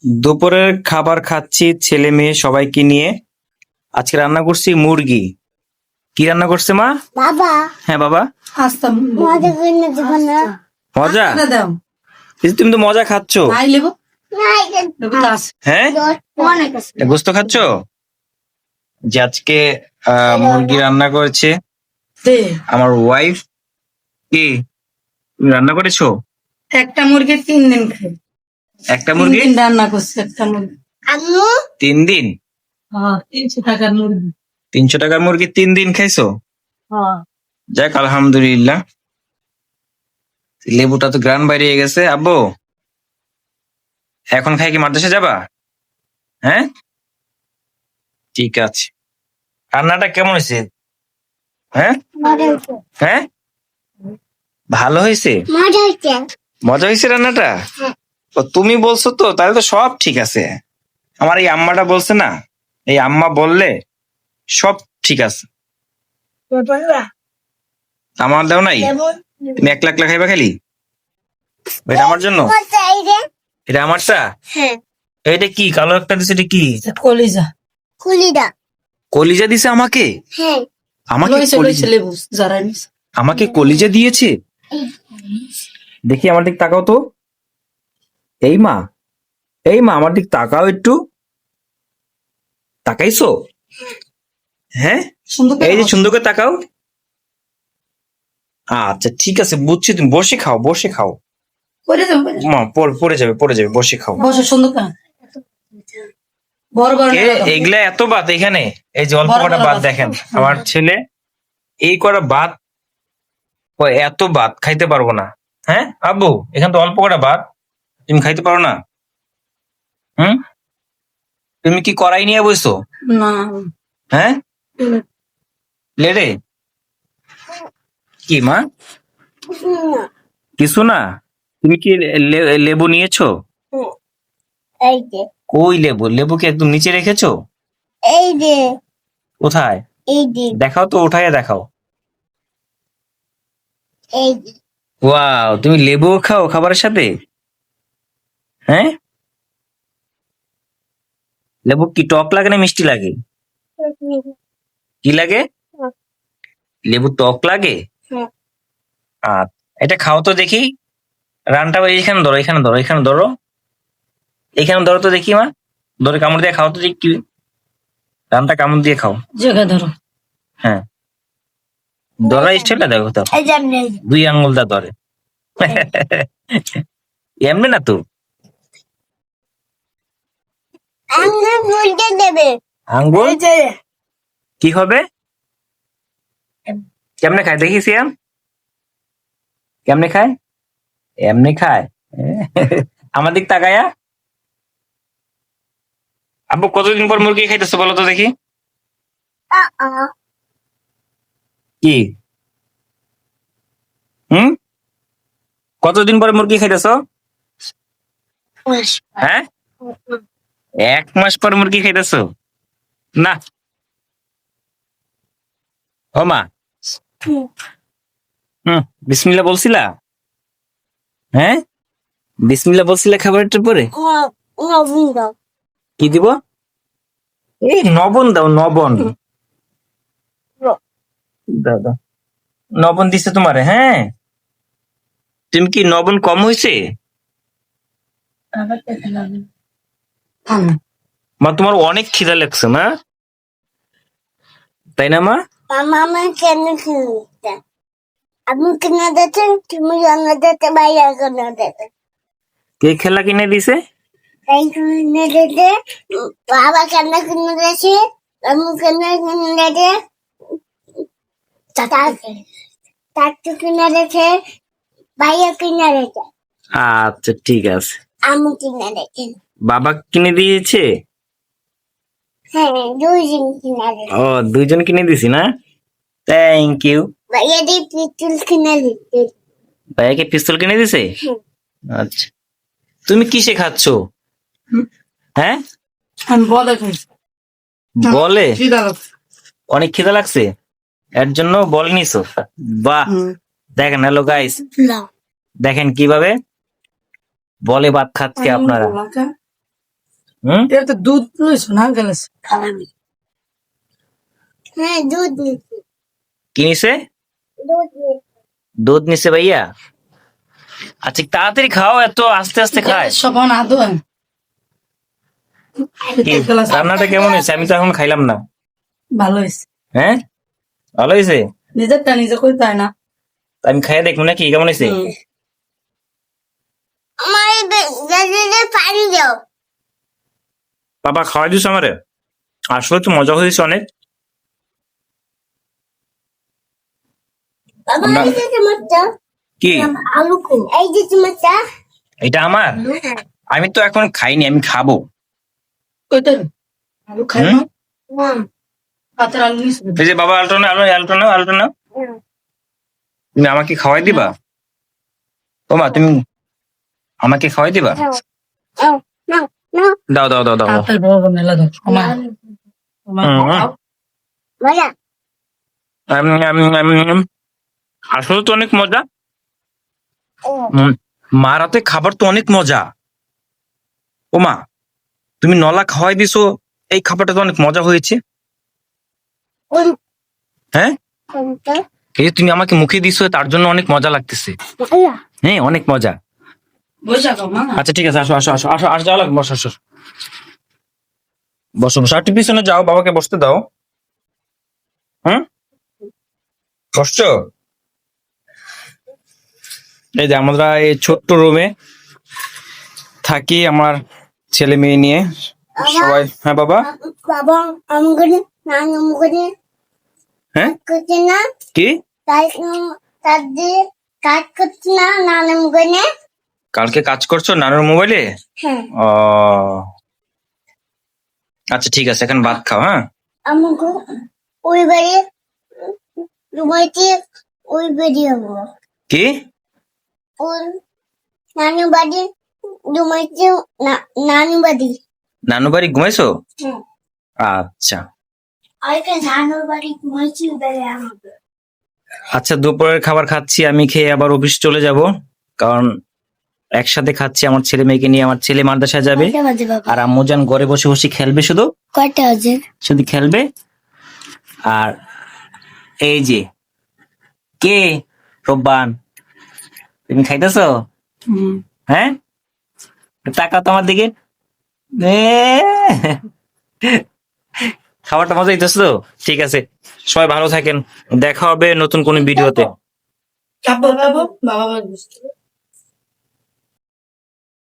দুপুরের খাবার খাচ্ছি ছেলে মেয়ে সবাইকে নিয়ে। আজকে রান্না করছি মুরগি। কি রান্না করছে মা? বাবা হ্যাঁ বাবা। আস্তা মজা করে না দেবো না মজা? আস্তা দাও কিন্তু তুমি তো মজা খাচ্ছ। নাই লেবো লেবু দাস হ্যাঁ, অনেক আছে গোস্ত খাচ্ছ? যে আজকে মুরগি রান্না করেছে দে আমার ওয়াইফ। কি তুমি রান্না করেছো? একটা মুরগি 3 দিন খাই একটা 3 মুরগি দিন রান্না করছে একটা মুরগি আম্মু 3 দিন? হ্যাঁ 300 টাকার মুরগি 300 টাকার মুরগি 3 দিন খাইছো? হ্যাঁ যাক আলহামদুলিল্লাহ। লেবুটা তো গ্রান বাইরে গেছে। আব্বু এখন খাই কি মাদ্রাসা যাবা? হ্যাঁ ঠিক আছে। রান্নাটা কেমন হয়েছে? হ্যাঁ মজা হইছে হ্যাঁ ভালো হয়েছে। মজা হইছে মজা হয়েছে রান্নাটা? ও তুমি বলছো তো, তাহলে তো সব ঠিক আছে। আমার এই আম্মাটা বলছে না, এই আম্মা বললে সব ঠিক আছে। আমার দাও নাই? তুমি একলা একলা খাইবা খালি? এটা আমার জন্য? এটা আমারটা? হ্যাঁ এটা কি কালো একটা দিছে? এটা কি? কলিজা কলিজা কলিজা দিছে আমাকে? হ্যাঁ আমাকে লইছে কলিজা- লইছে লেবু যারা নিছে আমাকে কলিজা দিয়েছে? দেখি আমার দিক তাকাও তো। এই মা, এই মা আমার দিক তাকাও একটু। তাকাইছো? হ্যাঁ সুন্দর এই যে সুন্দর করে তাকাও। আচ্ছা ঠিক আছে বুঝছি, তুমি বসে খাও, বসে খাও। করে দেবো মা পড়ে যাবে, পড়ে যাবে, বসে খাও। বসে সুন্দর করে বড় বড় এ নেড়ে দাও। এগুলা এত ভাত এখানে? এই যে অল্প বড় কটা বড় ভাত ভাত। দেখেন আমার ছেলে এই কটা ভাত, ও এত ভাত খাইতে পারবো না। হ্যাঁ আব্বু, এখানে তো অল্প কটা ভাত, তুমি খাইতে পারো না? হুম, তুমি কি কড়াই নিয়ে বসছো? না হ্যাঁ লেরে কি মা? কিছু না। তুমি কি লেবু নিয়েছো? এই যে কই লেবু? লেবু কি একদম নিচে রেখেছো? এই যে কোথায়? এই যে দেখাও তো, উঠাইয়া দেখাও। এই যে ওয়াও, তুমি লেবু খাও খাবারের সাথে? হ্যাঁ, লেবু কি টক লাগে না মিষ্টি লাগে? কি লাগে? লেবু টক লাগে? হ্যাঁ। আচ্ছা, এটা খাও তো দেখি। রানটা এইখানে ধরো, এখানে ধরো, এখানে ধরো, এখানে ধরো তো দেখি মা। ধরে কামড় দিয়ে খাও তো দেখি। রানটা কামড় দিয়ে খাও। জায়গা ধরো হ্যাঁ, ধরা স্টাইলটা দেখো তো। এই যে আপনি এই যে। 2 আঙ্গুলটা ধরে। এমনি না তো। আঙ্গুল ফুলতে দেবে আঙ্গুল এই যে কি হবে? কেমনে খায় দেখি সিয়াম, কেমনে খায়? এমনি খায়। আমার দিক তাকায়া। আব্বু কতদিন পর মুরগি খাইতেছো বলো তো দেখি? কি হুম, কতদিন পরে মুরগি খাইতেছো? হ্যাঁ 1 মাস পর মুরগি খাইতেছো? না ও মা, বিসমিল্লাহ বলছিলা? হ্যাঁ বিসমিল্লাহ বলছিলা খাবারটার পরে? কি দিব? এই নবন দাও, নবন। দাও দাও, নবন দিছে তোমারে? হ্যাঁ, তুমি কি নবন কম হয়েছে? মা তোমার অনেক খিদা লাগছে মা, তাই না মা? মামা কেন খেলতে আপনি কিনে দিচ্ছেন তুমি রান্না দিতে বাইরে কিনে দিতে কে খেলা কিনে দিছে? তাই কিনে দিতে বাবা কেন কিনে দিয়েছে আমি কেন কিনে দিতে তার কিনে দিয়েছে বাইরে কিনে দিতে আচ্ছা ঠিক আছে। আমি কিনে দিয়েছি বাবা কিনে দিয়েছে? হ্যাঁ 2 দিন কিনে দিয়েছে ও, দুইজন কিনে দিছি না? Thank you. বাইরে দিয়ে পিতুল কিনে দিতে ভাইয়াকে পিস্তল কিনে দিছে? আচ্ছা, তুমি কিসে খাচ্ছ? হ্যাঁ আমি বলে খাইছি বলে? অনেক খিদা লাগছে এর জন্য বল নিছো? বাহ, দেখেন হ্যালো গাইস, দেখেন কিভাবে বলে ভাত খাচ্ছে আপনারা। এটা তো দুধ লইছো না গেলেছ খাওয়াবি হ্যাঁ দুধ নিচ্ছি কি নিছে? দুধ নিচ্ছি দুধ নিছে ভাইয়া। আচ্ছা তাড়াতাড়ি খাও, এত আস্তে আস্তে খায়। সব আদো কি রান্নাটা কেমন হয়েছে? আমি তো এখন খাইলাম না। ভালো হয়েছে, হ্যাঁ ভালো হয়েছে। নিজেরটা নিজে করতে হয় না। আমি খাইয়ে দেখবো নাকি কেমন হয়েছে। আমার দাদিতে পানি দাও বাবা খাওয়াই দিস আমারে। আসলে তো মজা হয়েছে অনেক। বাবা আমরা- এই যে চামচটা কি আলু কো এই যে চামচটা এটা আমার? আমি তো এখন খাইনি, আমি খাবো। কইতে আলু খাই হুম? না, পাতের আলু নিস এই যে বাবা আলটো নাও, আলটো নাও, আলটো নাও। তুমি আমাকে খাওয়াই দিবা? ওমা তুমি আমাকে খাওয়াই দিবা? নাও নাও নাও দাও দাও দাও দাও দাও। তাড়াতাড়ি বড় মেলা দাও সময় সময় হুম। খাও। মজা আসলে তো অনেক মজা। মার হাতে খাবার তো অনেক মজা। ওমা তুমি নলা খাওয়াই দিছো, এই খাবারটা তো অনেক মজা হয়েছে। কোন হ্যাঁ কোনটা এই যে তুমি আমাকে মুখে দিছো, তার জন্য অনেক মজা লাগতেছে। আয়া হ্যাঁ অনেক মজা। বসে খাও মা। আচ্ছা ঠিক আছে, আসো আসো আসো আসো আসো, যাও লাগবে, বসো আসো বসো বসো। আর পিছনে যাও, বাবাকে বসতে দাও। হুম বসছো? এই যে আমরা এই ছোট্ট রুমে থাকি, আমার ছেলে মেয়ে নিয়ে সবাই। হ্যাঁ বাবা। বাবা আমাকে নানু আমাকে হ্যাঁ করছে না কি? তাই তার দিয়ে কাজ করছে না নানু আমাকে কালকে কাজ করছো নানুর মোবাইলে? হ্যাঁ ও আচ্ছা ঠিক আছে, এখন ভাত খাও। হ্যাঁ আমাকে ওই বাড়ি ঘুমাইতে ওই বাড়ি হবো কি? ওই নানু বাড়ি ঘুমাইতে নানু বাড়ি নানু বাড়ি ঘুমাইছো? হ্যাঁ আচ্ছা আরেকটা নানু বাড়ি ঘুমাইছি বেড়ে আমাকে আচ্ছা, দুপুরের খাবার খাচ্ছি, আমি খেয়ে আবার অফিস চলে যাব, কারণ একসাথে খাচ্ছি আমার ছেলে মেয়েকে নিয়ে। আমার ছেলে মাদ্রাসায় যাবে, কয়টা বাজে বাবা আর আম্মুজান ঘরে বসে বসে খেলবে, শুধু কয়টা বাজে শুধু খেলবে। আর এই যে কে রব্বান, তুমি খাইতেছো? হ্যাঁ টাকা তোমার দিকে। এ, খাবারটা মজা হইতেছে তো? ঠিক আছে, সবাই ভালো থাকেন, দেখা হবে নতুন কোনো ভিডিওতে। বাবা বাবা বাবা